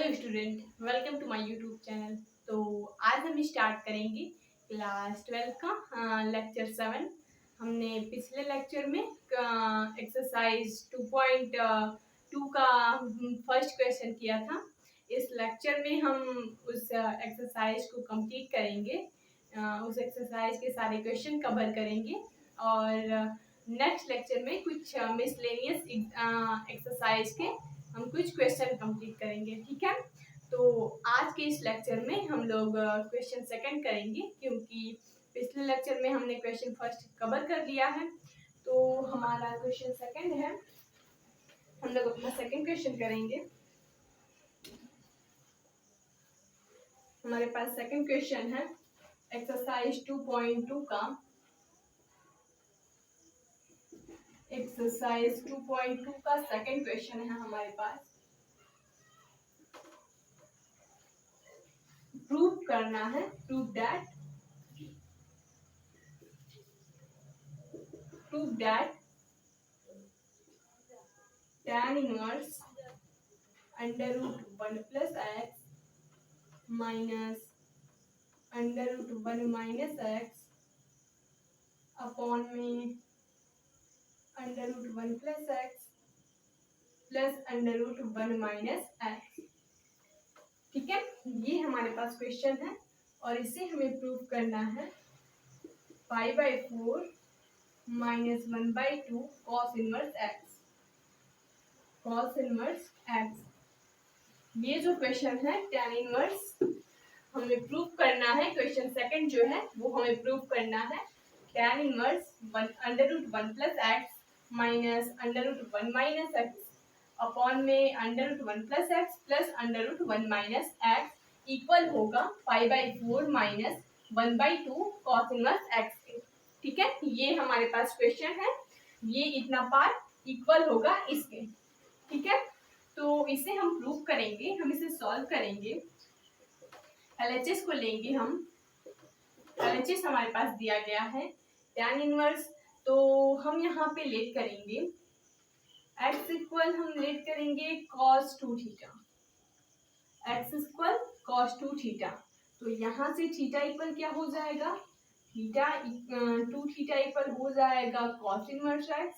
Hello student, welcome to my YouTube channel. तो आज हम स्टार्ट करेंगे क्लास 12 का लेक्चर 7। हमने पिछले लेक्चर में एक्सरसाइज 2.2 का फर्स्ट क्वेश्चन किया था। इस लेक्चर में हम उस एक्सरसाइज को कंप्लीट करेंगे, उस एक्सरसाइज के सारे क्वेश्चन कवर करेंगे और नेक्स्ट लेक्चर में कुछ मिसलेनियस एक्सरसाइज के हम कुछ क्वेश्चन कंप्लीट करेंगे। ठीक है, तो आज के इस लेक्चर में हम लोग क्वेश्चन सेकंड करेंगे, क्योंकि पिछले लेक्चर में हमने क्वेश्चन फर्स्ट कवर कर लिया है। तो हमारा क्वेश्चन सेकंड है, हम लोग अपना सेकंड क्वेश्चन करेंगे। हमारे पास सेकंड क्वेश्चन है एक्सरसाइज 2.2 का। एक्सरसाइज 2.2 का सेकंड क्वेश्चन है हमारे पास। प्रूव करना है, prove that tan inverse under root 1 plus x minus under root 1 minus x upon में under root 1 plus x plus under root 1 minus x. ठीक है, ये हमारे पास क्वेश्चन है और इसे हमें प्रूव करना है 5/4 minus 1/2 cos inverse x. Cos inverse x, ये जो क्वेश्चन है tan इनवर्स हमें प्रूव करना है। क्वेश्चन सेकंड जो है वो हमें प्रूव करना है tan inverse under root 1 plus x minus under root 1 minus x upon में under root 1 plus x plus under root 1 minus x equal होगा 5/4 माइनस 1/2 कॉस इनवर्स एक्स के। ठीक है, ये हमारे पास क्वेश्चन है, ये इतना पार्ट इक्वल होगा इसके। ठीक है, तो इसे हम प्रूव करेंगे, हम इसे सॉल्व करेंगे। एलएचएस को लेंगे हम। एलएचएस हमारे पास दिया गया है tan इनवर्स, तो हम यहाँ पे लेट करेंगे x इक्वल, हम लेट करेंगे cos 2 theta. x equal cos 2 theta, तो यहाँ से थीटा इक्वल क्या हो जाएगा, थीटा 2 थीटा इक्वल हो जाएगा cos इनवर्स x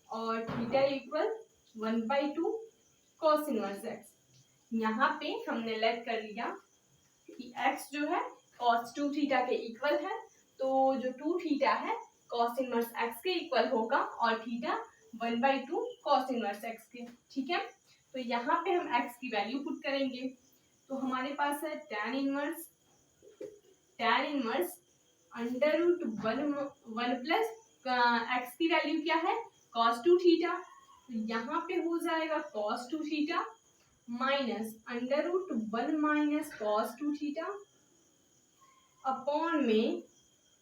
और theta equal 1/2 cos inverse x। यहाँ पे हमने लेट कर लिया कि x जो है cos 2 थीटा के इक्वल है, तो जो 2 थीटा है cos इनवर्स x के इक्वल होगा और थीटा 1/2 cos इनवर्स x के। ठीक है, तो यहाँ पे हम x की वैल्यू पुट करेंगे, तो हमारे पास है tan inverse under root 1 plus x की वैल्यू क्या है cos 2 थीटा, तो यहाँ पे हो जाएगा cos 2 theta minus under root 1 minus cos 2 theta upon में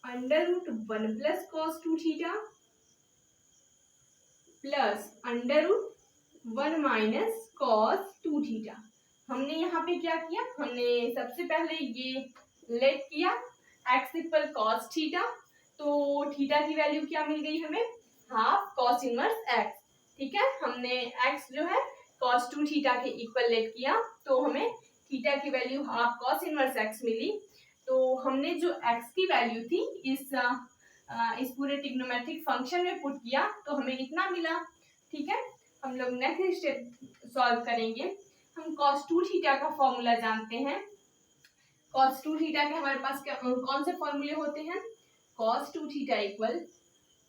under root 1 plus cos 2 theta plus under root 1 minus cos 2 theta. हमने यहाँ पे क्या किया, हमने सबसे पहले ये लेट किया x इक्वल cos थीटा, तो थीटा की वैल्यू क्या मिल गई हमें, हाफ cos इनवर्स x। ठीक है, हमने x जो है cos 2 थीटा के इक्वल लेट किया, तो हमें थीटा की value half cos inverse x मिली। तो हमने जो x की वैल्यू थी इस पूरे ट्रिग्नोमेट्रिक फंक्शन में पुट किया, तो हमें इतना मिला। ठीक है, हम लोग नेक्स्ट स्टेप सॉल्व करेंगे। हम cos 2 थीटा का फॉर्मूला जानते हैं। cos 2 थीटा के हमारे पास क्या कौन से फॉर्मूले होते हैं, cos 2 theta equal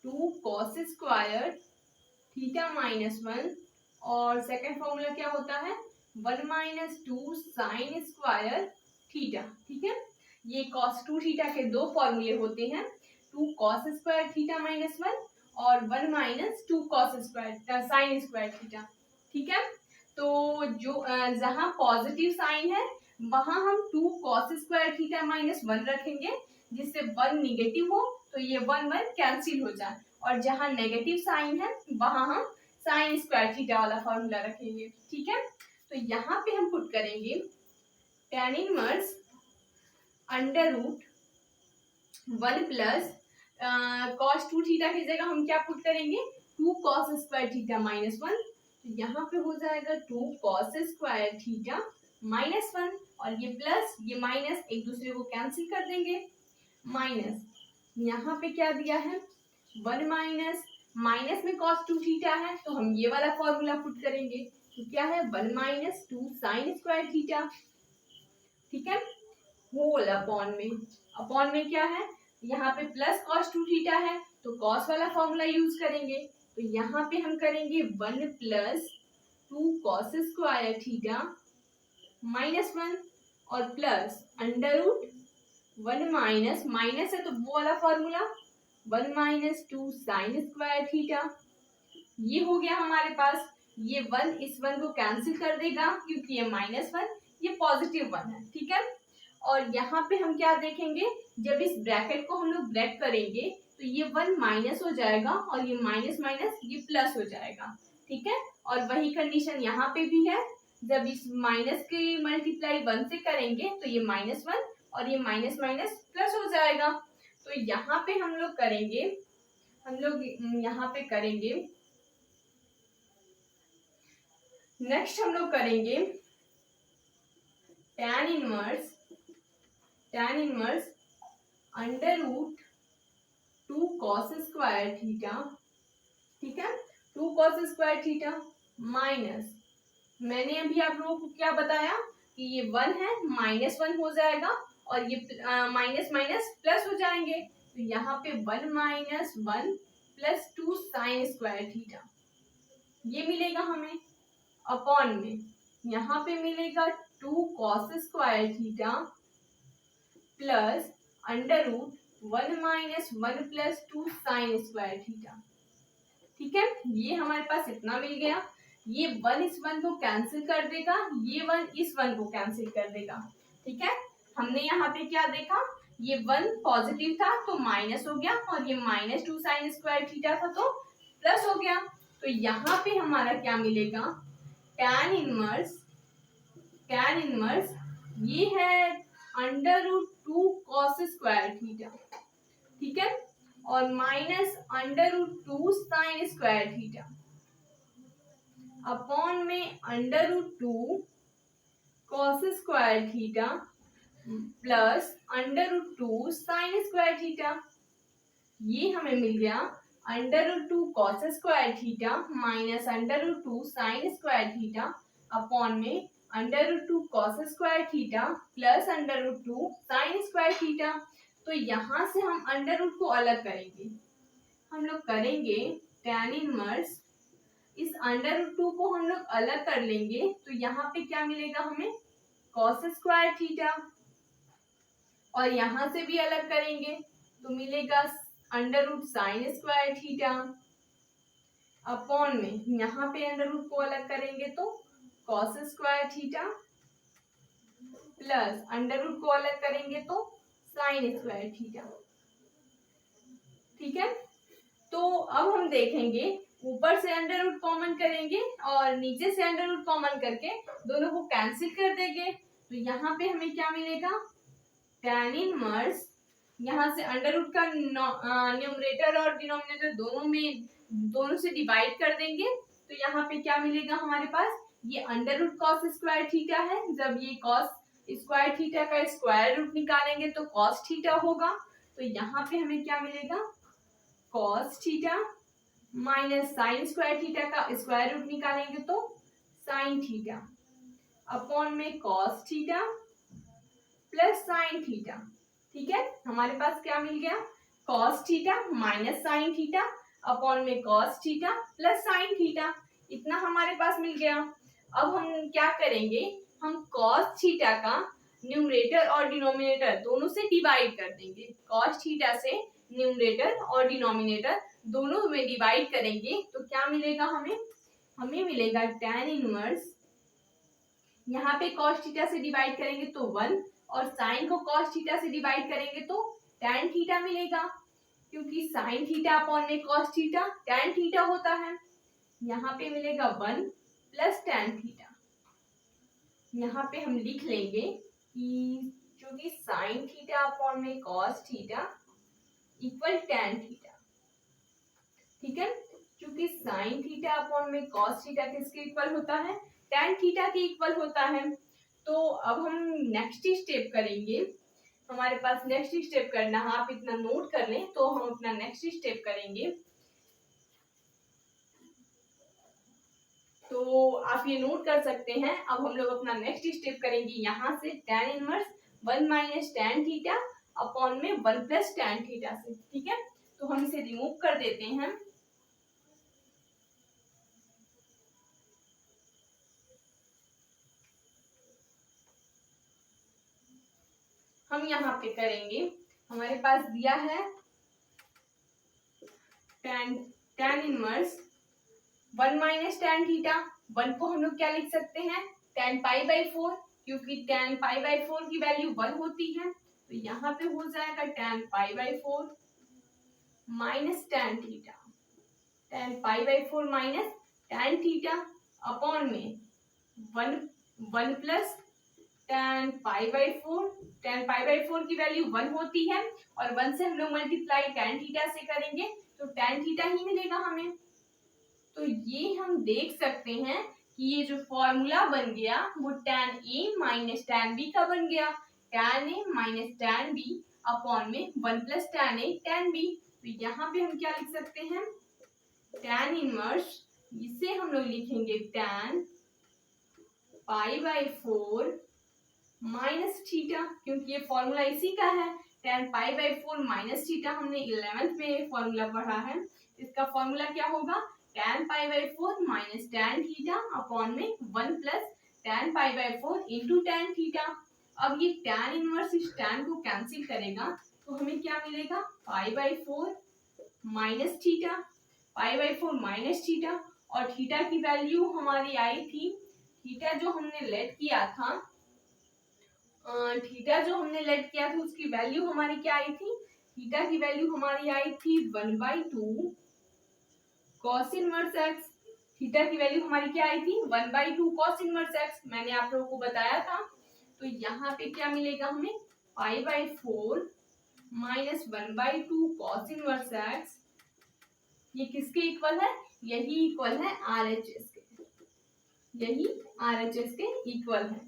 2 cos square theta minus 1 और सेकेंड फॉर्मूला क्या होता है 1 माइनस 2 साइन स्क्वायर थीटा। ठीक है, ये cos 2 थीटा के दो फॉर्मूले होते हैं, 2 cos स्क्वायर थीटा माइनस 1 और 1 minus 2 cos square sine square theta. ठीक है, तो जो जहाँ पॉजिटिव साइन है वहां हम 2 cos स्क्वायर थीटा माइनस 1 रखेंगे, जिससे 1 निगेटिव हो तो ये 1 कैंसिल हो जाए, और जहाँ नेगेटिव साइन है वहां हम साइन स्क्वायर थीटा वाला फॉर्मूला रखेंगे। ठीक है, तो यहाँ पे हम पुट करेंगे tan inverse under root 1 plus cos 2 theta की जगह हम क्या पुट करेंगे 2 cos स्क्वायर थीटा माइनस 1, तो यहाँ पे हो जाएगा 2 cos स्क्वायर थीटा -1 और ये प्लस ये माइनस एक दूसरे को कैंसिल कर देंगे। माइनस यहाँ पे क्या दिया है 1 माइनस माइनस में cos 2 थीटा है तो हम ये वाला फॉर्मूला पुट करेंगे तो क्या है 1 माइनस 2 साइन स्क्वायर थीटा। ठीक है, होल अपॉन में क्या है यहाँ पे प्लस cos 2 थीटा है तो cos वाला फॉर्मूला यूज करेंगे तो यहाँ पे हम करेंगे 1 प्लस 2 cos स्क्वायर थीटा -1 और plus under root 1 minus minus है तो वो वाला formula 1 minus 2 sine square theta. ये हो गया हमारे पास। ये 1 इस 1 को कैंसिल कर देगा क्योंकि ये -1 ये पॉजिटिव 1 है। ठीक है, और यहाँ पे हम क्या देखेंगे जब इस ब्रैकेट को हम लोग ब्रेक करेंगे तो ये 1 माइनस हो जाएगा और ये माइनस माइनस ये प्लस हो जाएगा। ठीक है, और वही कंडीशन यहाँ पे भी है, जब इस माइनस की मल्टीप्लाई 1 से करेंगे तो ये -1 और ये माइनस माइनस प्लस हो जाएगा। तो यहाँ पे हम लोग यहाँ पे करेंगे नेक्स्ट हम लोग करेंगे tan inverse under root 2 cos square theta. ठीक है, 2 cos स्क्वायर थीटा माइनस मैंने अभी आप लोगों को क्या बताया कि ये 1 है -1 हो जाएगा और ये माइनस माइनस प्लस हो जाएंगे तो यहाँ पे 1 minus 1 plus 2 sine square theta ये मिलेगा हमें। अपॉन में यहाँ पे मिलेगा 2 cos square theta plus under root 1 minus 1 plus 2 sine square theta. ठीक है, ये हमारे पास इतना मिल गया। ये 1 इस 1 को कैंसिल कर देगा, ये 1 इस 1 को कैंसिल कर देगा। ठीक है, हमने यहाँ पे क्या देखा ये 1 पॉजिटिव था तो माइनस हो गया और ये -2 साइन स्क्वायर थीटा था तो प्लस हो गया। तो यहाँ पे हमारा क्या मिलेगा tan इनवर्स ये है under root 2 cos square theta. ठीक है, और minus under root 2 sine square theta upon में under root 2 cos square theta plus under root 2 sine square theta. ये हमें मिल गया under root 2 cos square theta minus under root 2 sine square theta upon में under root 2 cos square theta plus under root 2 sine square theta. तो यहाँ से हम under root को अलग करेंगे, हम लोग करेंगे tan इनवर्स इस अंडर रूट 2 को हम लोग अलग कर लेंगे तो यहाँ पे क्या मिलेगा हमें cos स्क्वायर थीटा और यहाँ से भी अलग करेंगे तो मिलेगा under root sine square theta upon में यहाँ पे अंडर रूट को अलग करेंगे तो cos square theta plus under root को अलग करेंगे तो साइन स्क्वायर थीटा। ठीक है, तो अब हम देखेंगे ऊपर से अंडर रूट कॉमन करेंगे और नीचे से अंडर रूट कॉमन करके दोनों को कैंसिल कर देंगे तो यहाँ पे हमें क्या मिलेगा tan इनवर्स यहाँ से अंडर रूट का न्यूमरेटर और डिनोमिनेटर दोनों से डिवाइड कर देंगे तो यहाँ पे क्या मिलेगा हमारे पास ये under root cos square theta है। जब ये cos स्क्वायर थीटा का स्क्वायर रूट निकालेंगे तो cos थीटा होगा तो यहाँ पे हमें क्या मिलेगा cos theta minus sign square theta का स्क्वायर रूट निकालेंगे तो साइन थीटा अपॉन में cos theta plus sine theta. ठीक है, हमारे पास क्या मिल गया cos theta minus sine theta upon में cos theta plus sine theta, इतना हमारे पास मिल गया। अब हम क्या करेंगे हम cos थीटा का न्यूमरेटर और डिनोमिनेटर दोनों से डिवाइड कर देंगे। cos थीटा से न्यूमरेटर और डिनोमिनेटर दोनों में डिवाइड करेंगे तो क्या मिलेगा हमें मिलेगा tan इनवर्स यहाँ पे cos थीटा से डिवाइड करेंगे तो 1 और साइन को cos थीटा से डिवाइड करेंगे तो tan थीटा मिलेगा क्योंकि साइन थीटा अपॉन में cos थीटा tan थीटा होता है। यहाँ पे मिलेगा 1 प्लस tan थीटा। यहाँ पे हम लिख लेंगे कि चूंकि साइन थीटा अपॉन में cos theta equal tan theta. ठीक है, क्योंकि साइन थीटा अपॉन में कॉस थीटा किसके इक्वल होता है, tan थीटा के इक्वल होता है। तो अब हम नेक्स्ट स्टेप करेंगे, हमारे पास नेक्स्ट स्टेप करना है, आप इतना नोट कर लें तो हम अपना नेक्स्ट स्टेप करेंगे। तो आप ये नोट कर सकते हैं। अब हम लोग अपना नेक्स्ट स्टेप करेंगे, यहाँ से tan inverse 1 minus tan theta upon में 1 प्लस tan थीटा से, ठीक है। तो हम इसे रिमूव कर देते हैं। हम यहाँ पे करेंगे, हमारे पास दिया है tan inverse 1 minus tan theta, 1 को हम लोग क्या लिख सकते हैं, tan पाई बाई 4, क्योंकि tan पाई बाई 4 की वैल्यू 1 होती है। तो यहाँ पे हो जाएगा tan pi by 4 minus tan theta, tan pi by 4 minus tan theta upon में 1 plus tan pi by 4, tan pi by 4 की वैल्यू 1 होती है और 1 से हम लोग मल्टीप्लाई tan थीटा से करेंगे तो tan थीटा ही मिलेगा हमें। तो ये हम देख सकते हैं कि ये जो फॉर्मूला बन गया वो tan a minus tan b का बन गया, tan a minus tan b upon में 1 plus tan a tan b। तो यहाँ पे हम क्या लिख सकते हैं, tan इनवर्स, इसे हम लोग लिखेंगे tan pi by 4 minus theta, क्योंकि ये फॉर्मूला इसी का है। tan pi by 4 minus theta हमने 11th में फॉर्मूला पढ़ा है, इसका फॉर्मूला क्या होगा, tan pi by 4 minus tan theta upon में 1 plus tan pi by 4 into tan theta. अब ये tan इनवर्स इस tan को कैंसिल करेगा तो हमें क्या मिलेगा, पाई by 4 minus theta, pi by 4 minus theta, और थीटा की वैल्यू हमारी आई थी, थीटा जो हमने लेट किया था, थीटा जो हमने लेट किया था उसकी वैल्यू हमारी क्या आई थी, थीटा की वैल्यू हमारी आई थी 1/2 कॉस इनवर्स एक्स। थीटा की वैल्यू हमारी क्या आई थी, 1/2 कॉस इनवर्स एक्स, मैंने आप लोगों को बताया था। तो यहाँ पे क्या मिलेगा हमें, पाई by 4 minus 1/2 cos inverse x, ये किसके इक्वल है, यही इक्वल है RHS के, यही RHS के इक्वल है,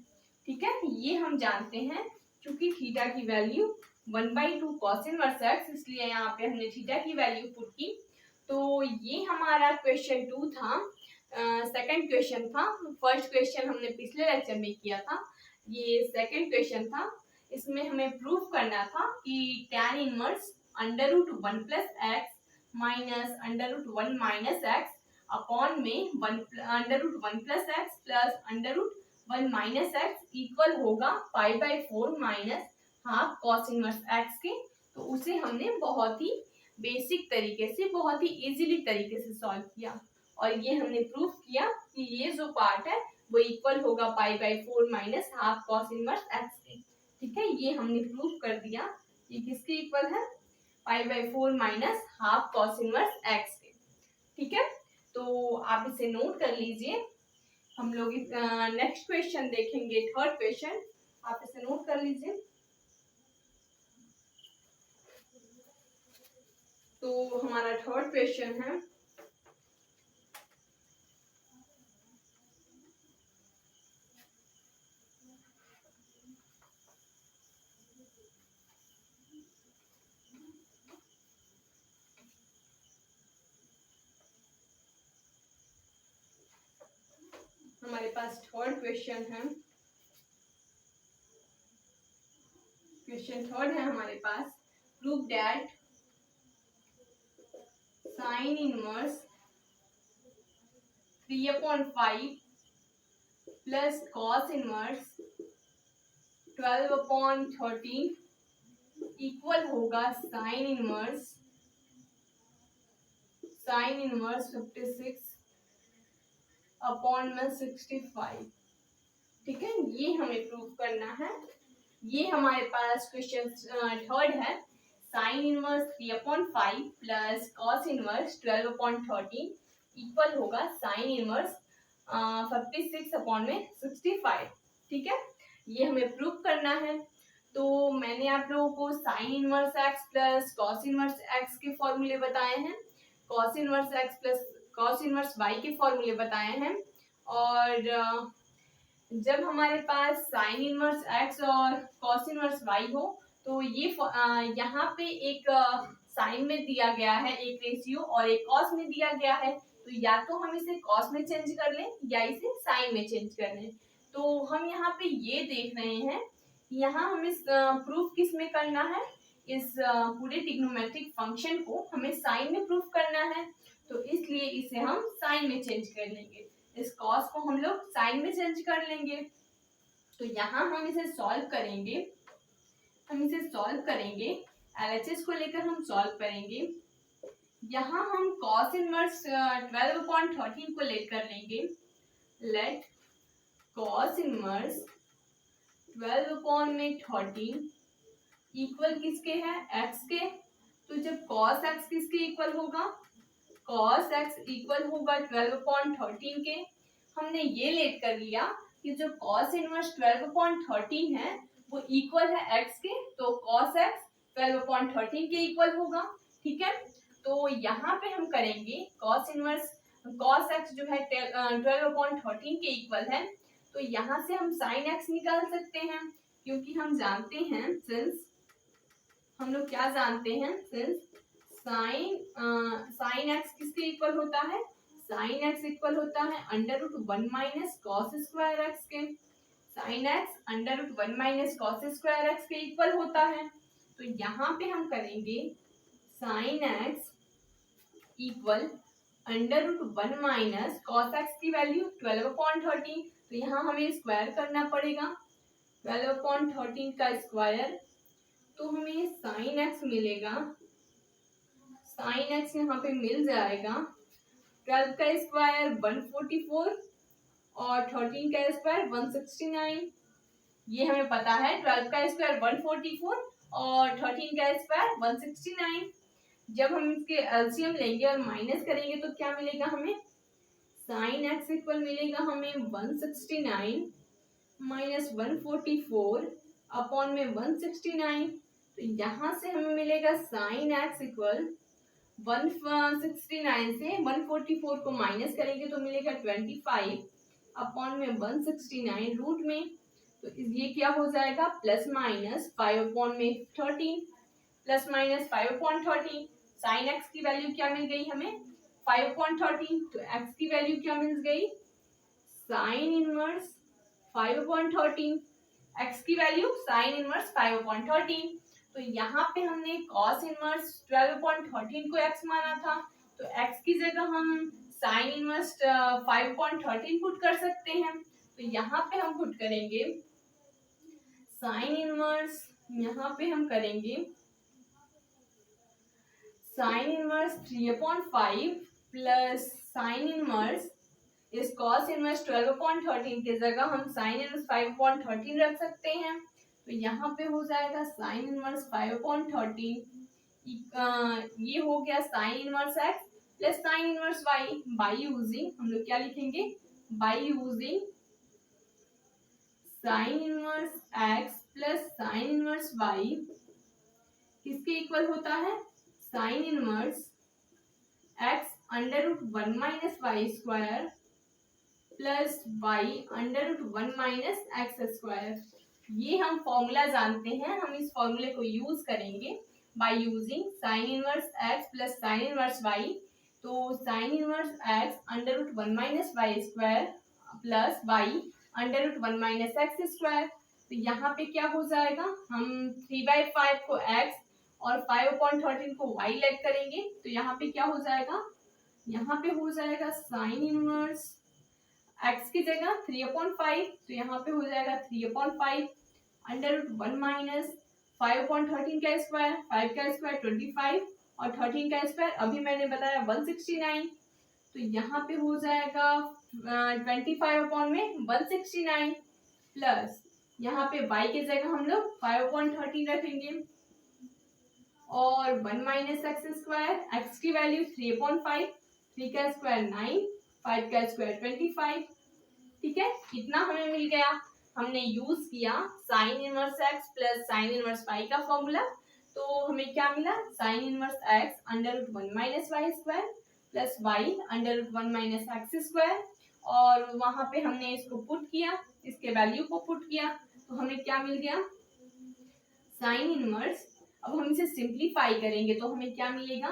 ठीक है। ये हम जानते हैं क्योंकि थीटा की वैल्यू 1/2 कॉस इनवर्स एक्स, इसलिए यहाँ पे हमने थीटा की वैल्यू पुट की। तो ये हमारा क्वेश्चन 2 था, सेकंड क्वेश्चन था। फर्स्ट क्वेश्चन हमने पिछले लेक्चर में किया था, ये सेकंड क्वेश्चन था। इसमें हमें प्रूफ करना था कि tan inverse √1 plus x minus √1 minus x upon में √1 plus x plus √1 minus x equal होगा pi by 4 minus half cos inverse x के। तो उसे हमने बहुत ही बेसिक तरीके से, बहुत ही इजीली तरीके से सॉल्व किया और ये हमने प्रूफ किया कि ये जो पार्ट है वो इक्वल होगा pi by 4 minus half cos inverse x के, ठीक है। ये हमने प्रूफ कर दिया, ये किसके इक्वल है, पाई by 4 minus half cos inverse x के, ठीक है। तो आप इसे नोट कर लीजिए। हम लोग नेक्स्ट क्वेश्चन देखेंगे, थर्ड क्वेश्चन, आप इसे नोट कर लीजिए। तो हमारा थर्ड क्वेश्चन है, हमारे पास थर्ड क्वेश्चन है, क्वेश्चन थर्ड है हमारे पास, prove that sine inverse 3/5 plus cos inverse 12/13 equal होगा साइन इनवर्स 56 अपॉन में 65, ठीक है। ये हमें प्रूव करना है। ये हमारे पास क्वेश्चन थर्ड है, sine inverse 3/5 plus cos inverse 12/13 equal होगा साइन इनवर्स 56 अपॉन में 65, ठीक है। ये हमें प्रूव करना है। तो मैंने आप लोगों को sine inverse x plus cos inverse x के फॉर्मूले बताए हैं। Cos inverse x plus cos inverse y के फॉर्मूले बताए हैं। और जब हमारे पास साइन इनवर्स एक्स और कॉस इनवर्स वाई हो तो ये यहाँ पे एक साइन में दिया गया है एक रेशियो और एक कॉस में दिया गया है, तो या तो हम इसे कॉस में चेंज कर लें या इसे साइन में चेंज कर लें। तो हम यहाँ पे ये देख रहे हैं, यहाँ हमें प्रूफ किस में करना है, इस पूरे ट्रिग्नोमेट्रिक फंक्शन को हमें साइन में प्रूफ करना है, तो इसलिए इसे हम साइन में चेंज कर लेंगे। इस कॉस को हम लोग साइन में चेंज कर लेंगे। तो यहाँ हम इसे सॉल्व करेंगे, LHS को लेकर हम सॉल्व करेंगे। यहाँ हम कॉस इनवर्स 12/13 को लेकर लेंगे। लेट कॉस इनवर्स 12/13 इक्वल किसके है, x के। तो जब cos x किसके इक्वल होगा, cos x इक्वल होगा 12/13 के। हमने ये लेट कर लिया कि जो cos इनवर्स 12/13 है वो इक्वल है x के, तो cos x 12/13 के इक्वल होगा। ठीक है, तो यहाँ पे हम करेंगे cos इनवर्स cos x जो है 12/13 के इक्वल है, तो यहाँ से हम sin x निकाल सकते हैं, क्योंकि हम जानते हैं सिंस हम लोग क्या जानते हैं, सिंस साइन एक्स किसके इक्वल होता है, साइन एक्स इक्वल होता है √1 माइनस कॉस स्क्वायर एक्स के। Sine x √1 minus cos square x के इक्वल होता है। तो यहाँ पे हम करेंगे sine x equal √1 minus cos x की वैल्यू 12/13, तो यहाँ हमें स्क्वायर करना पड़ेगा 12/13 का स्क्वायर, तो हमें साइन एक्स मिलेगा, साइन एक्स यहाँ पे मिल जाएगा 12 का स्क्वायर 144 और 13 का स्क्वायर 169। ये हमें पता है 12 का स्क्वायर 144 और 13 का स्क्वायर 169। जब हम इसके एलसीएम लेंगे और माइनस करेंगे तो क्या मिलेगा हमें, साइन एक्स इक्वल मिलेगा हमें 169 माइनस 144 अपॉन में 169। तो यहाँ से हमें मिलेगा साइन एक्स इक्वल 169 से 144 को माइनस करेंगे तो मिलेगा 25 अपॉन में 169 रूट में, तो ये क्या हो जाएगा प्लस माइनस 5 अपॉन में 13, प्लस माइनस 5/13। साइन एक्स की वैल्यू क्या मिल गई हमें 5/13, तो एक्स की वैल्यू क्या मिल गई, साइन इनवर्स 5/13, एक्स की वैल्यू साइन इनवर्स 5/13। तो यहाँ पे हमने कॉस इनवर्स 12/13 को x माना था, तो x की जगह हम साइन इनवर्स 5/13 पुट कर सकते हैं। तो यहाँ पे हम पुट करेंगे साइन इनवर्स, यहाँ पे हम करेंगे sign inverse 3/5 plus sine inverse इस कॉस इनवर्स 12/13 की जगह हम साइन इनवर्स 5/13 रख सकते हैं। तो यहाँ पे हो जाएगा साइन इनवर्स 5/13, ये हो गया sine inverse x plus sine inverse y. By using हम लोग क्या लिखेंगे, by using sine inverse x plus sine inverse y किसके इक्वल होता है, sine inverse x √1 minus y square plus y √1 minus x square. ये हम फॉर्मूला जानते हैं, हम इस फॉर्मूले को यूज करेंगे by using sine inverse x plus sine inverse y. तो sine inverse x √1 minus y square plus y √1 minus x square. तो यहाँ पे क्या हो जाएगा, हम 3/5 को x और 5/13 को y लेट करेंगे, तो यहाँ पे क्या हो जाएगा, यहाँ पे हो जाएगा साइन इनवर्स x की जगह 3/5, तो यहाँ पे हो जाएगा 3/5 √1 माइनस 5/13 का स्क्वायर, 5 का स्क्वायर 25 और 13 का स्क्वायर अभी मैंने बताया 169। तो यहाँ पे हो जाएगा 25 अपॉन में 169 प्लस यहाँ पे y की जगह हम लोग 5/13 रखेंगे और 1 माइनस एक्स स्क्वायर, x की वैल्यू 3/5, 3 का स्क्वायर 9, 5 का स्क्वायर 25। ठीक है, इतना हमें मिल गया। हमने यूज किया sine inverse x plus sine inverse y का फॉर्मूला, तो हमें क्या मिला, sine inverse x √1 minus y square plus y under root 1 minus x square, और वहां पे हमने इसको पुट किया, इसके वैल्यू को पुट किया, तो हमें क्या मिल गया, साइन इनवर्स। अब हम इसे सिंप्लीफाई करेंगे तो हमें क्या मिलेगा,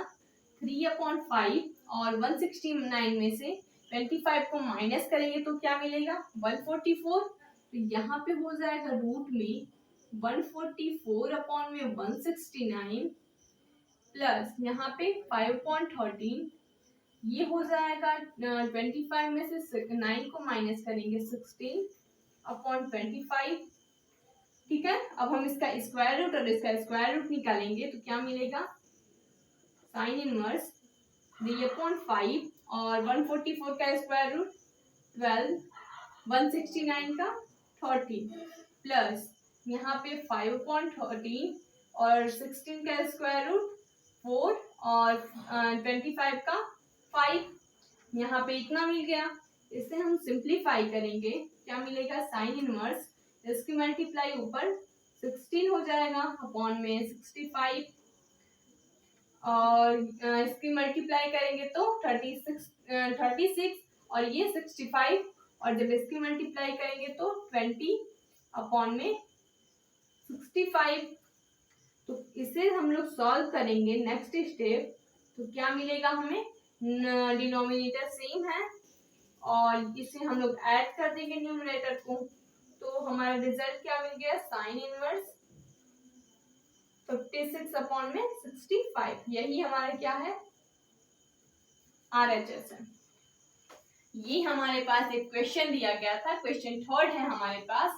3/5, और 169 में से 25 को माइनस करेंगे तो क्या मिलेगा, 144। तो यहाँ पे हो जाएगा रूट में 144/169 प्लस यहाँ पे 5/13, ये हो जाएगा 25 में से 9 को माइनस करेंगे 16/25। ठीक है, अब हम इसका स्क्वायर रूट और इसका स्क्वायर रूट निकालेंगे तो क्या मिलेगा, साइन इनवर्स 3/5 और 144 का स्क्वायर रूट 12, 169 का 30 प्लस यहाँ पे 5/13 और 16 का स्क्वायर रूट 4 और 25 का 5, यहाँ पे इतना मिल गया। इसे हम सिंप्लीफाई करेंगे, क्या मिलेगा, साइन इनवर्स, इसकी मल्टीप्लाई ऊपर 16 हो जाएगा अपॉन में 65, और इसकी मल्टीप्लाई करेंगे तो 36 और ये 65, और जब इसकी मल्टीप्लाई करेंगे तो 20 अपॉन में 65। तो इसे हम लोग सॉल्व करेंगे नेक्स्ट स्टेप, तो क्या मिलेगा हमें, डिनोमिनेटर सेम है और इसे हम लोग ऐड कर देंगे न्यूमरेटर को, तो हमारा रिजल्ट क्या मिल गया, साइन इनवर्स 56/65, यही हमारा क्या है, RHS है। ये हमारे पास एक क्वेश्चन दिया गया था, क्वेश्चन थर्ड है हमारे पास,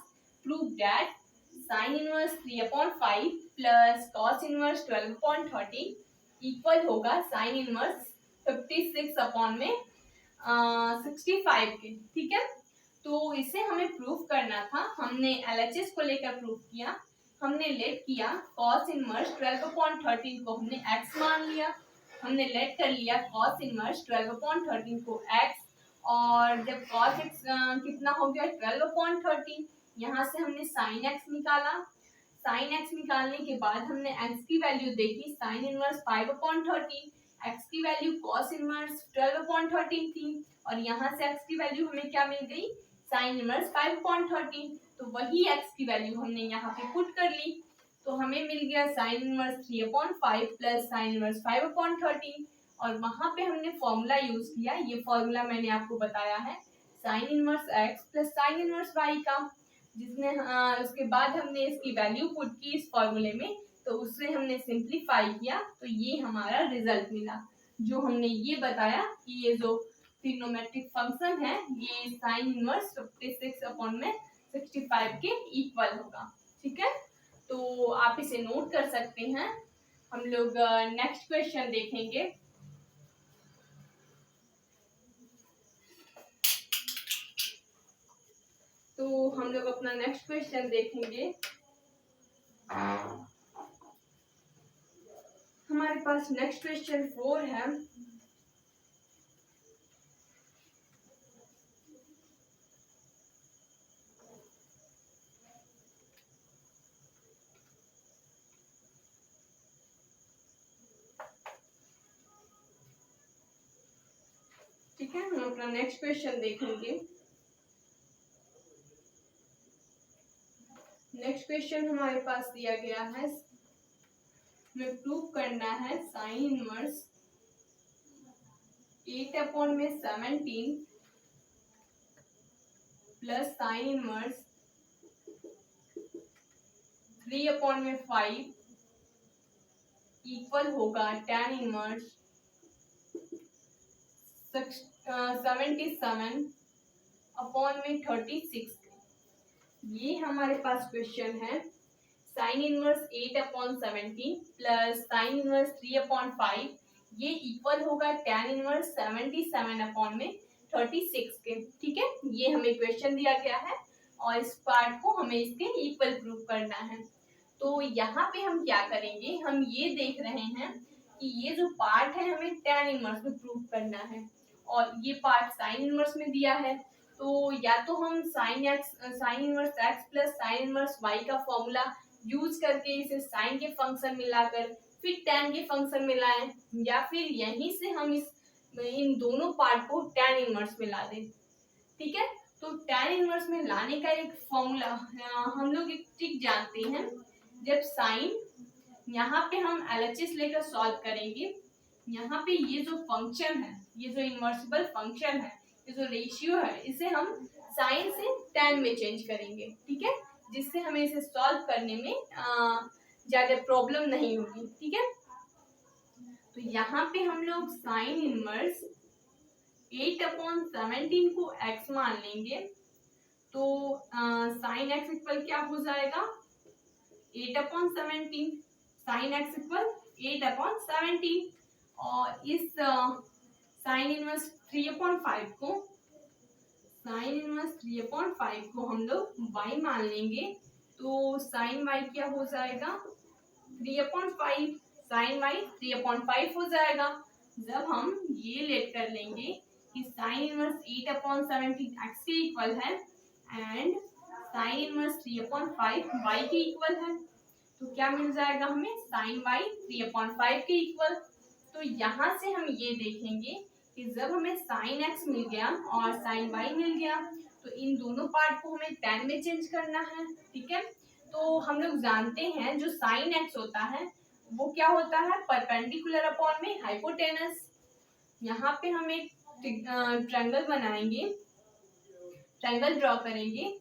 prove that sine inverse 3/5 plus cos inverse 12/30 equal होगा साइन इनवर्स 56/65 के। ठीक है, तो इसे हमें प्रूफ करना था, हमने LHS को लेकर प्रूफ किया, हमने लेट किया कॉस इनवर्स 12/13 को हमने x मान लिया, हमने लेट कर लिया कॉस इनवर्स 12/13 को x, और जब cos x कितना हो गया 12/13, यहाँ से हमने sin x निकाला, sin x निकालने के बाद हमने x की वैल्यू देखी, साइन इनवर्स 5/13, x की वैल्यू cos इनवर्स 12/13 थी, और यहाँ से x की वैल्यू हमें क्या मिल गई, साइन इनवर्स 5/13, तो वही x की वैल्यू हमने यहाँ पे पुट कर ली, तो हमें मिल गया sine inverse 3/5 plus sine inverse 5/13, और वहां पे हमने फॉर्मूला यूज किया, ये फॉर्मूला मैंने आपको बताया है, sine inverse x plus sine inverse y का, जिसने उसके बाद हमने इसकी वैल्यू पुट की इस फॉर्मूले में, तो उससे हमने सिंप्लीफाई किया, तो ये हमारा रिजल्ट मिला, जो हमने ये बताया कि ये जो ट्रिग्नोमेट्रिक फंक्शन है ये साइन इनवर्स 56/65 के इक्वल होगा। ठीक है, तो आप इसे नोट कर सकते हैं। हम लोग नेक्स्ट क्वेश्चन देखेंगे। तो हम लोग अपना नेक्स्ट क्वेश्चन देखेंगे। हमारे पास नेक्स्ट क्वेश्चन 4 है। ठीक है, हम अपना नेक्स्ट क्वेश्चन देखेंगे। नेक्स्ट क्वेश्चन हमारे पास दिया गया है, हमें प्रूव करना है sine inverse 8/17 plus sine inverse 3/5 equal होगा tan इनवर्स 77/36। ये हमारे पास क्वेश्चन है, sine inverse 8/17 plus sine inverse 3/5 ये इक्वल होगा tan इनवर्स 77/36 के। ठीक है, ये हमें क्वेश्चन दिया गया है और इस पार्ट को हमें इसके इक्वल प्रूफ करना है। तो यहाँ पे हम क्या करेंगे, हम ये देख रहे हैं कि ये जो पार्ट है हमें tan इनवर्स में प्रूफ करना है, और ये पार्ट साइन इनवर्स में दिया है, तो या तो हम sine inverse x plus sine inverse y का फॉर्मूला यूज करके इसे साइन के फंक्शन में लाकर फिर tan के फंक्शन में लाएं, या फिर यहीं से हम इस इन दोनों पार्ट को tan इनवर्स में ला दें। ठीक है, तो tan इनवर्स में लाने का एक फॉर्मूला हम लोग एक ट्रिक जानते हैं। जब साइन यहाँ पे हम LHS लेकर सॉल्व करेंगे, यहाँ पे ये जो फंक्शन है, ये जो इनवर्सिबल फंक्शन है, ये जो रेशियो है, इसे हम साइन से tan में चेंज करेंगे। ठीक है, जिससे हमें इसे सॉल्व करने में ज्यादा प्रॉब्लम नहीं होगी। ठीक है, तो यहाँ पे हम लोग साइन इनवर्स 8/17 को x मान लेंगे, तो साइन x इक्वल क्या हो जाएगा 8/17, साइन x इक्वल 8/17। और इस साइन इनवर्स 3/5 को, साइन इनवर्स 3/5 को हम लोग y मान लेंगे, तो साइन y क्या हो जाएगा 3/5, साइन y 3/5 हो जाएगा। जब हम ये लेट कर लेंगे कि साइन इनवर्स 8/17 x के इक्वल है एंड साइन इनवर्स 3/5 y के इक्वल है, तो क्या मिल जाएगा हमें साइन y 3/5 के इक्वल। तो यहाँ से हम ये देखेंगे कि जब हमें साइन x मिल गया और साइन y मिल गया, तो इन दोनों पार्ट को हमें tan में चेंज करना है। ठीक है, तो हम लोग जानते हैं जो साइन x होता है वो क्या होता है परपेंडिकुलर अपॉन में हाइपोटेनस। यहाँ पे हम एक ट्रायंगल बनाएंगे, ट्रायंगल ड्रॉ करेंगे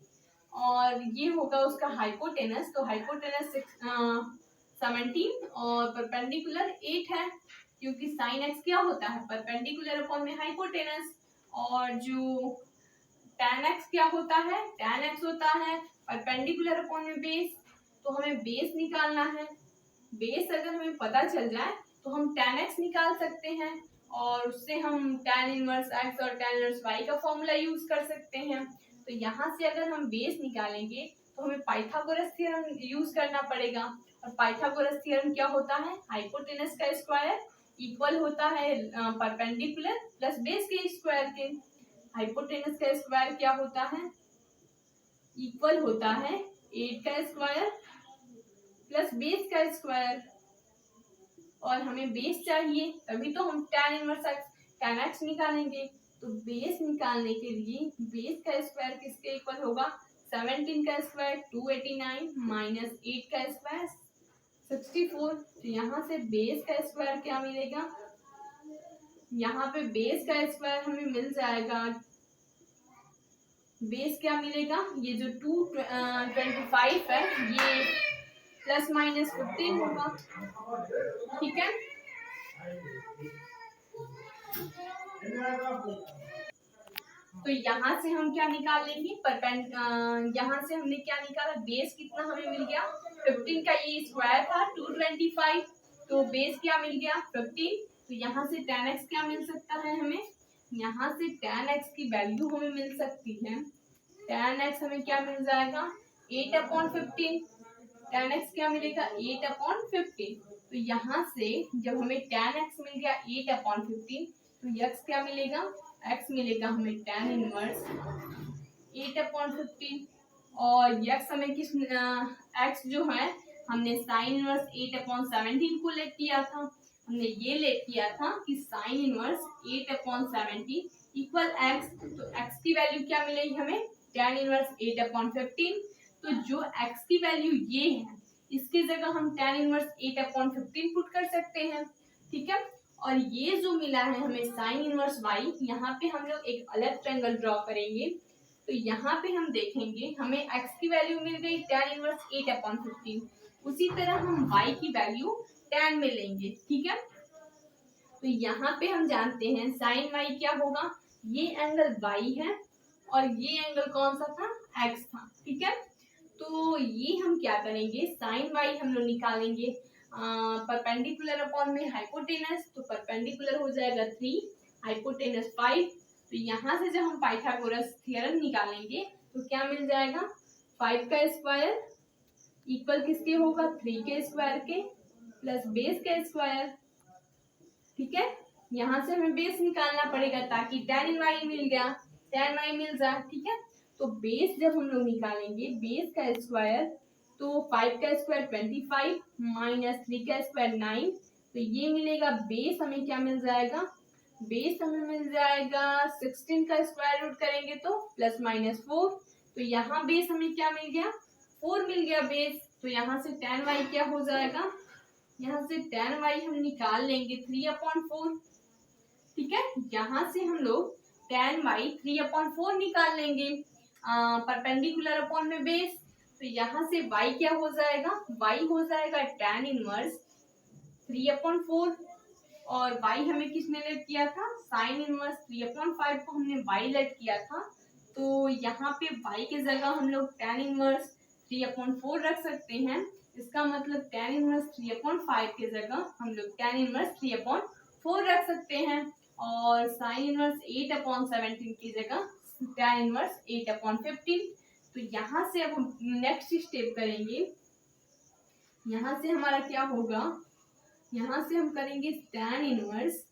और ये होगा उसका हाइपोटेनस। तो हाइपोटेनस 17 और परपेंडिकुलर 8 है, क्योंकि साइन x क्या होता है परपेंडिकुलर अपॉन में हाइपोटेनस, और जो tan x क्या होता है, tan x होता है परपेंडिकुलर अपॉन में बेस। तो हमें बेस निकालना है, बेस अगर हमें पता चल जाए तो हम tan x निकाल सकते हैं और उससे हम tan इनवर्स x और tan इनवर्स y का फॉर्मूला यूज कर सकते हैं। तो यहाँ से अगर हम बेस निकालेंगे तो हमें पाइथागोरस थ्योरम यूज करना पड़ेगा, और पाइथागोरस थ्योरम क्या होता है हाइपोटेनस का स्क्वायर इक्वल होता है परपेंडिकुलर प्लस बेस के स्क्वायर के। हाइपोटेनस का स्क्वायर क्या होता है इक्वल होता है 8 का स्क्वायर प्लस बेस का स्क्वायर, और हमें बेस चाहिए तभी तो हम tan इनवर्स tan x निकालेंगे। तो बेस निकालने के लिए बेस का स्क्वायर किसके इक्वल होगा 17 का स्क्वायर 289 माइनस 8 का स्क्वायर 64। तो यहाँ से बेस का स्क्वायर क्या मिलेगा, यहाँ पे बेस का स्क्वायर हमें मिल जाएगा, बेस क्या मिलेगा ये जो 225 है ये प्लस माइनस 15 होगा। ठीक है, तो यहाँ से हम क्या निकाल लेंगे यहाँ से हमने क्या निकाला बेस कितना हमें मिल गया 15 का, ये स्क्वायर था 225, तो बेस क्या मिल गया 15। तो यहाँ से tan x क्या मिल सकता है हमें, यहाँ से tan x की वैल्यू हमें मिल सकती है, tan x हमें क्या मिल जाएगा 8/15, tan x क्या मिलेगा 8/15। तो यहाँ से जब हमें tan x मिल गया 8/15, तो x क्या मिलेगा x मिलेगा हमें tan इनवर्स 8/15, और x हमें किस x जो है हमने साइन इनवर्स 8/17 को लेट किया था, हमने ये लेट किया था कि साइन इनवर्स 8/17 इक्वल x। तो x की वैल्यू क्या मिलेगी हमें tan इनवर्स 8/15। तो जो x की वैल्यू ये है इसकी जगह हम tan इनवर्स 8/15 पुट कर सकते हैं। ठीक है, और ये जो मिला है हमें साइन इनवर्स y, यहाँ पे हम लोग एक अलग ट्रायंगल ड्रॉ करेंगे। तो यहाँ पे हम देखेंगे हमें x की वैल्यू मिल गई tan इनवर्स 8/15, उसी तरह हम y की वैल्यू tan में लेंगे। ठीक है, तो यहाँ पे हम जानते हैं साइन y क्या होगा, ये एंगल y है और ये एंगल कौन सा था x था। ठीक है, तो ये हम क्या करेंगे साइन y हम लोग निकालेंगे परपेंडिकुलर अपॉन में हाइपोटेनस, तो परपेंडिकुलर हो जाएगा 3, हाइपोटेनस 5। तो यहाँ से जब हम पाइथागोरस थ्योरम निकालेंगे तो क्या मिल जाएगा 5 का स्क्वायर इक्वल किसके होगा 3 के स्क्वायर के प्लस बेस का स्क्वायर। ठीक है, यहाँ से हमें बेस निकालना पड़ेगा ताकि tan y मिल गया, tan y मिल जाए। ठीक है, तो बेस जब हम लोग निकालेंगे बेस का स्क्वायर, तो 5 का स्क्वायर 25 माइनस 3 का स्क्वायर 9, तो ये मिलेगा बेस हमें क्या मिल जाएगा बेस हमें मिल जाएगा 16 का स्क्वायर रूट करेंगे तो +-4। तो यहाँ बेस हमें क्या मिल गया, 4 मिल गया बेस। तो यहाँ से tan y क्या हो जाएगा, यहाँ से tan y हम निकाल लेंगे 3/4। ठीक है, यहाँ से हम लोग tan y 3/4 निकाल लेंगे परपेंडिकुलर अपॉन में बेस। तो यहाँ से y क्या हो जाएगा, y हो जाएगा tan इनवर्स 3/4 और y हमें किसने लेट किया था, sin इनवर्स 3/5 को हमने y लेट किया था। तो यहाँ पे y की जगह हम लोग tan इनवर्स 3/4 रख सकते हैं। इसका मतलब tan इनवर्स 3/5 की जगह हम लोग tan इनवर्स 3/4 रख सकते हैं और sin इनवर्स 8/17 की जगह tan इनवर्स 8/15। तो यहाँ से अब हम नेक्स्ट स्टेप करेंगे। यहाँ से हमारा क्या होगा, यहाँ से हम करेंगे tan इनवर्स,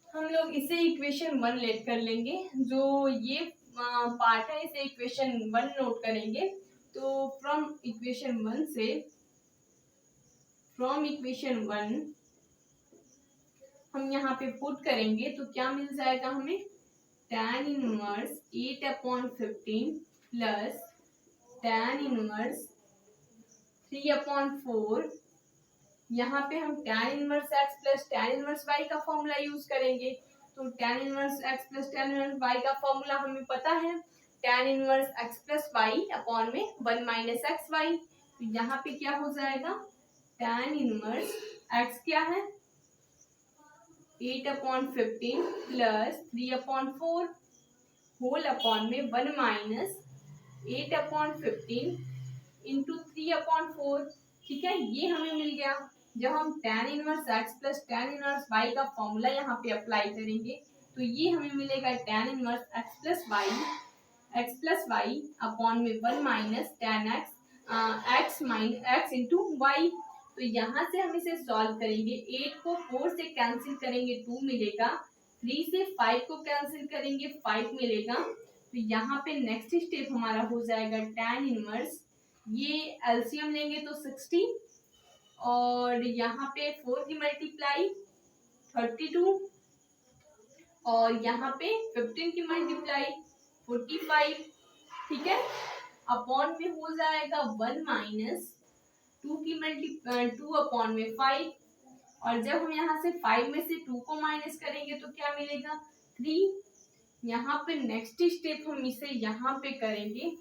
हम लोग इसे इक्वेशन 1 लेट कर लेंगे। जो ये पार्ट है इसे इक्वेशन 1 नोट करेंगे। तो फ्रॉम इक्वेशन 1 हम यहाँ पे पुट करेंगे तो क्या मिल जाएगा हमें, tan inverse 8/15 plus tan inverse 3/4। यहाँ पे हम tan inverse x plus tan inverse y का फॉर्मूला यूज करेंगे। तो tan inverse x plus tan inverse y का फॉर्मूला हमें पता है, tan inverse x plus y upon में 1 माइनस एक्स वाई। तो यहाँ पे क्या हो जाएगा, tan इनवर्स x क्या है 8/15 प्लस 3/4 होल अपॉन में 1 माइनस 8/15 इंटू 3/4। ठीक है, ये हमें मिल गया। जब हम tan inverse x plus tan inverse y का फॉर्मूला यहाँ पे अप्लाई करेंगे तो ये हमें मिलेगा tan inverse x plus y upon में 1 minus tan x into y। तो यहाँ से हम इसे सॉल्व करेंगे, 8 को 4 से कैंसिल करेंगे 2 मिलेगा, 3 से 5 को कैंसिल करेंगे 5 मिलेगा। तो यहाँ पे नेक्स्ट स्टेप हमारा हो जाएगा tan इनवर्स, ये एलसीएम लेंगे तो 60 और यहाँ पे 4 की मल्टीप्लाई 32 और यहाँ पे 15 की मल्टीप्लाई 45। ठीक है, अपॉन में हो जाएगा 1 माइनस 2 की मल्टीप्लाई 2 अपॉन में 5 और जब हम यहाँ से 5 में से 2 को माइनस करेंगे तो क्या मिलेगा 3। यहाँ पे नेक्स्ट स्टेप हम इसे यहाँ पे करेंगे,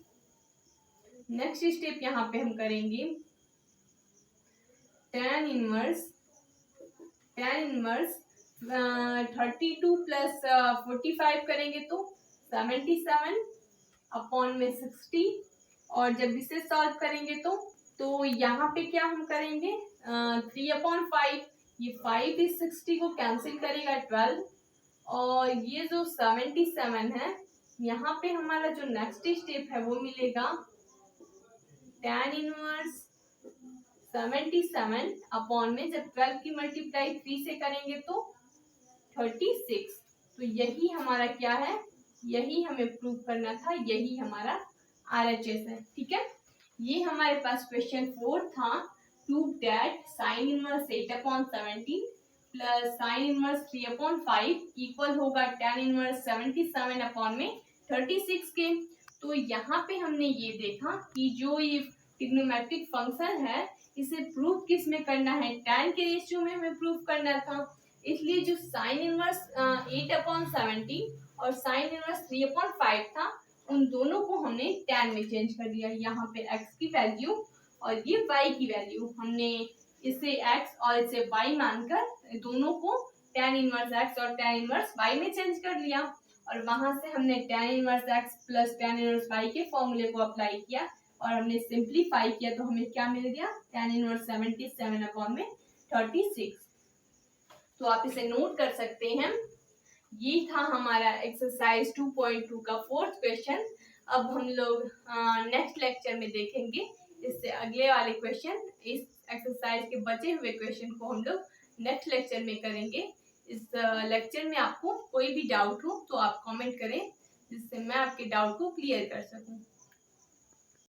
नेक्स्ट स्टेप यहाँ पे हम करेंगे tan इनवर्स 32 प्लस 45 करेंगे तो 77 अपॉन में 60 और जब इसे सॉल्व करेंगे तो यहाँ पे क्या हम करेंगे 3/5, ये 5 इस 60 को कैंसिल करेगा 12 और ये जो 77 है यहाँ पे हमारा जो नेक्स्ट स्टेप है वो मिलेगा tan इनवर्स 77 अपॉन में जब 12 की मल्टीप्लाई 3 से करेंगे तो 36। तो यही हमारा क्या है, यही हमें प्रूव करना था, यही हमारा RHS है। ठीक है, ये हमारे पास क्वेश्चन 4 था। Prove that sine inverse 8/17 plus sine inverse 3/5 equal होगा tan इनवर्स 77 अपॉन में 36 के। तो यहाँ पे हमने ये देखा कि जो ये ट्रिग्नोमेट्रिक फंक्शन है इसे प्रूव किस में करना है, tan के रेशियो में हमें प्रूव करना था। इसलिए जो साइन इनवर्स 8/17 और साइन इनवर्स 3/5 था उन दोनों को हमने tan में चेंज कर दिया। यहाँ पे x की वैल्यू और ये y की वैल्यू हमने इसे x और इसे y मानकर दोनों को tan इनवर्स x और tan इनवर्स y में चेंज कर लिया और वहां से हमने tan inverse x plus tan inverse y के फॉर्मूले को अप्लाई किया और हमने सिंप्लीफाई किया तो हमें क्या मिल गया tan इनवर्स 77 अपॉन में 36। तो आप इसे नोट कर सकते हैं। ये था हमारा एक्सरसाइज 2.2 का 4th क्वेश्चन। अब हम लोग नेक्स्ट लेक्चर में देखेंगे इससे अगले वाले क्वेश्चन। इस एक्सरसाइज के बचे हुए क्वेश्चन को हम लोग नेक्स्ट लेक्चर में करेंगे। इस लेक्चर में आपको कोई भी डाउट हो तो आप कमेंट करें जिससे मैं आपके डाउट को क्लियर कर सकूं।